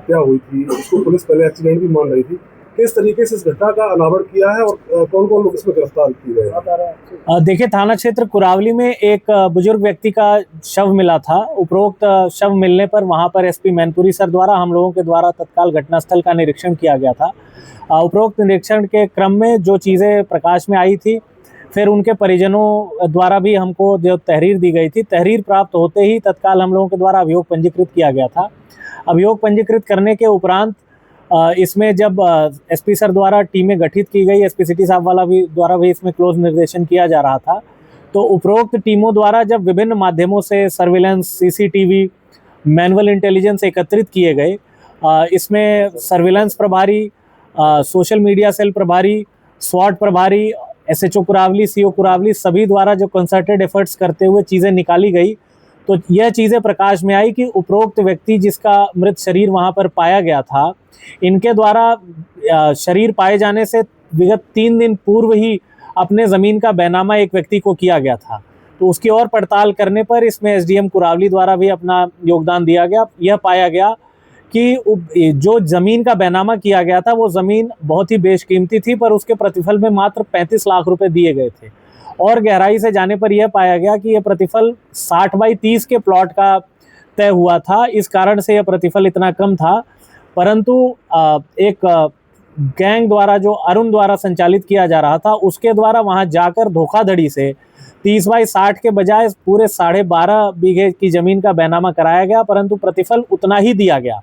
हत्या हुई थी, उसको पुलिस पहले एक्सीडेंट भी मान रही थी, किस तरीके से इस घटना का अनावरण किया है और कौन कौन लोग इसमें गिरफ्तार किए गए? देखिए, थाना क्षेत्र कुरावली में एक बुजुर्ग व्यक्ति का शव मिला था। उपरोक्त शव मिलने पर वहां पर एसपी मैनपुरी सर द्वारा हम लोगों के द्वारा तत्काल घटनास्थल का निरीक्षण किया गया था। उपरोक्त निरीक्षण के क्रम में जो चीज़ें प्रकाश में आई थी, फिर उनके परिजनों द्वारा भी हमको जो तहरीर दी गई थी, तहरीर प्राप्त होते ही तत्काल हम लोगों के द्वारा अभियोग पंजीकृत किया गया था। अभियोग पंजीकृत करने के उपरांत इसमें जब एसपी सर द्वारा टीमें गठित की गई, एसपी सिटी साहब वाला भी द्वारा भी इसमें क्लोज निर्देशन किया जा रहा था, तो उपरोक्त टीमों द्वारा जब विभिन्न माध्यमों से सर्विलेंस, सीसीटीवी, मैनुअल इंटेलिजेंस एकत्रित किए गए, इसमें सर्विलेंस प्रभारी, सोशल मीडिया सेल प्रभारी, स्वाट प्रभारी, एसएचओ कुरावली, सीओ कुरावली सभी द्वारा जो कंसर्टेड एफर्ट्स करते हुए चीज़ें निकाली गई, तो यह चीज़ें प्रकाश में आई कि उपरोक्त व्यक्ति जिसका मृत शरीर वहां पर पाया गया था, इनके द्वारा शरीर पाए जाने से विगत 3 दिन पूर्व ही अपने ज़मीन का बैनामा एक व्यक्ति को किया गया था। तो उसकी और पड़ताल करने पर इसमें एसडीएम कुरावली द्वारा भी अपना योगदान दिया गया। यह पाया गया कि जो ज़मीन का बैनामा किया गया था वो ज़मीन बहुत ही बेशकीमती थी, पर उसके प्रतिफल में मात्र 35 लाख रुपए दिए गए थे। और गहराई से जाने पर यह पाया गया कि यह प्रतिफल 60 बाई 30 के प्लॉट का तय हुआ था, इस कारण से यह प्रतिफल इतना कम था। परंतु एक गैंग द्वारा, जो अरुण द्वारा संचालित किया जा रहा था, उसके द्वारा वहां जाकर धोखाधड़ी से 30 बाई 60 के बजाय पूरे 12.5 बीघे की जमीन का बैनामा कराया गया, परंतु प्रतिफल उतना ही दिया गया।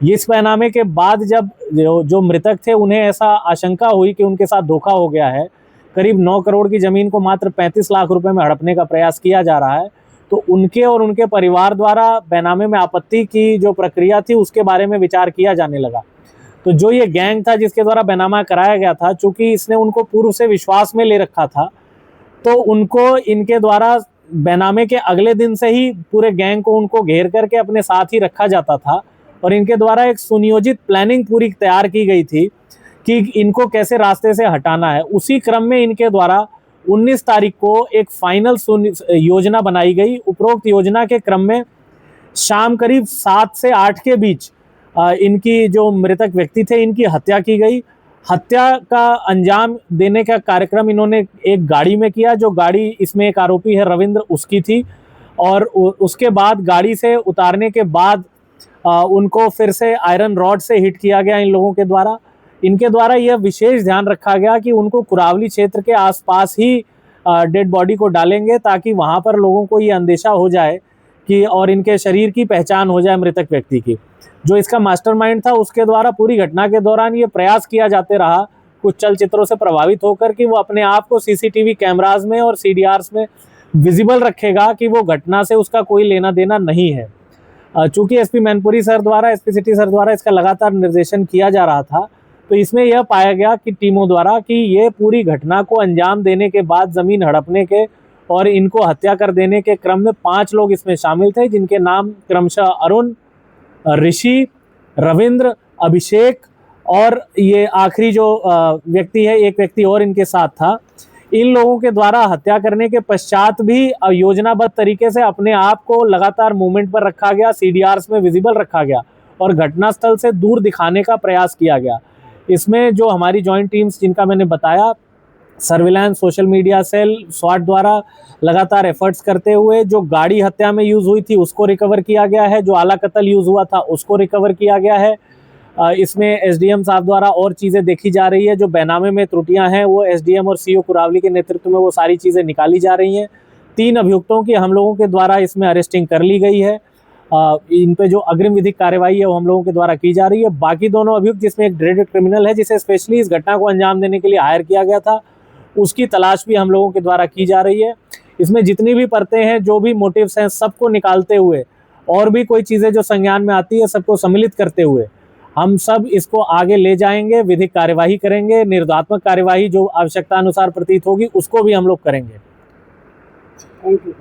इस बैनामे के बाद जब जो मृतक थे उन्हें ऐसा आशंका हुई कि उनके साथ धोखा हो गया है, करीब 9 करोड़ की जमीन को मात्र 35 लाख रुपए में हड़पने का प्रयास किया जा रहा है, तो उनके और उनके परिवार द्वारा बैनामे में आपत्ति की जो प्रक्रिया थी उसके बारे में विचार किया जाने लगा। तो जो ये गैंग था जिसके द्वारा बैनामा कराया गया था, चूंकि इसने उनको पूर्व से विश्वास में ले रखा था, तो उनको इनके द्वारा बैनामे के अगले दिन से ही पूरे गैंग को उनको घेर करके अपने साथ ही रखा जाता था और इनके द्वारा एक सुनियोजित प्लानिंग पूरी तैयार की गई थी कि इनको कैसे रास्ते से हटाना है। उसी क्रम में इनके द्वारा 19 तारीख को एक फाइनल योजना बनाई गई। उपरोक्त योजना के क्रम में शाम करीब 7 से 8 के बीच इनकी जो मृतक व्यक्ति थे इनकी हत्या की गई। हत्या का अंजाम देने का कार्यक्रम इन्होंने एक गाड़ी में किया, जो गाड़ी, इसमें एक आरोपी है रविंद्र, उसकी थी। और उसके बाद गाड़ी से उतारने के बाद उनको फिर से आयरन रॉड से हिट किया गया इन लोगों के द्वारा। इनके द्वारा यह विशेष ध्यान रखा गया कि उनको कुरावली क्षेत्र के आसपास ही डेड बॉडी को डालेंगे, ताकि वहां पर लोगों को ये अंदेशा हो जाए कि और इनके शरीर की पहचान हो जाए मृतक व्यक्ति की। जो इसका मास्टरमाइंड था उसके द्वारा पूरी घटना के दौरान ये प्रयास किया जाते रहा, कुछ चलचित्रों से प्रभावित होकर, कि वो अपने आप को सीसीटीवी कैमराज में और सीडीआर्स में विजिबल रखेगा कि वो घटना से उसका कोई लेना देना नहीं है। चूंकि एसपी मैनपुरी सर द्वारा, एसपी सिटी सर द्वारा इसका लगातार निर्देशन किया जा रहा था, तो इसमें यह पाया गया कि टीमों द्वारा कि ये पूरी घटना को अंजाम देने के बाद जमीन हड़पने के और इनको हत्या कर देने के क्रम में 5 लोग इसमें शामिल थे, जिनके नाम क्रमशः अरुण, ऋषि, रविंद्र, अभिषेक और ये आखिरी जो व्यक्ति है, एक व्यक्ति और इनके साथ था। इन लोगों के द्वारा हत्या करने के पश्चात भी योजनाबद्ध तरीके से अपने आप को लगातार मूवमेंट पर रखा गया, सीडीआर्स में विजिबल रखा गया और घटनास्थल से दूर दिखाने का प्रयास किया गया। इसमें जो हमारी जॉइंट टीम्स जिनका मैंने बताया, सर्विलांस, सोशल मीडिया सेल, स्वाट द्वारा लगातार एफर्ट्स करते हुए जो गाड़ी हत्या में यूज़ हुई थी उसको रिकवर किया गया है, जो आला कत्ल यूज़ हुआ था उसको रिकवर किया गया है। इसमें एसडीएम साहब द्वारा और चीज़ें देखी जा रही है, जो बैनामे में त्रुटियां हैं वो एसडीएम और सीओ कुरावली के नेतृत्व में वो सारी चीज़ें निकाली जा रही हैं। 3 अभियुक्तों की हम लोगों के द्वारा इसमें अरेस्टिंग कर ली गई है। इन पे जो अग्रिम विधिक कार्यवाही है वो हम लोगों के द्वारा की जा रही है। बाकी दोनों अभियुक्त, जिसमें एक ड्रेडेड क्रिमिनल है जिसे स्पेशली इस घटना को अंजाम देने के लिए हायर किया गया था, उसकी तलाश भी हम लोगों के द्वारा की जा रही है। इसमें जितनी भी परतें हैं, जो भी मोटिव्स हैं, सबको निकालते हुए और भी कोई चीज़ें जो संज्ञान में आती है सबको सम्मिलित करते हुए हम सब इसको आगे ले जाएंगे, विधिक कार्यवाही करेंगे, निर्दात्मक कार्यवाही जो आवश्यकता अनुसार प्रतीत होगी उसको भी हम लोग करेंगे। Thank you.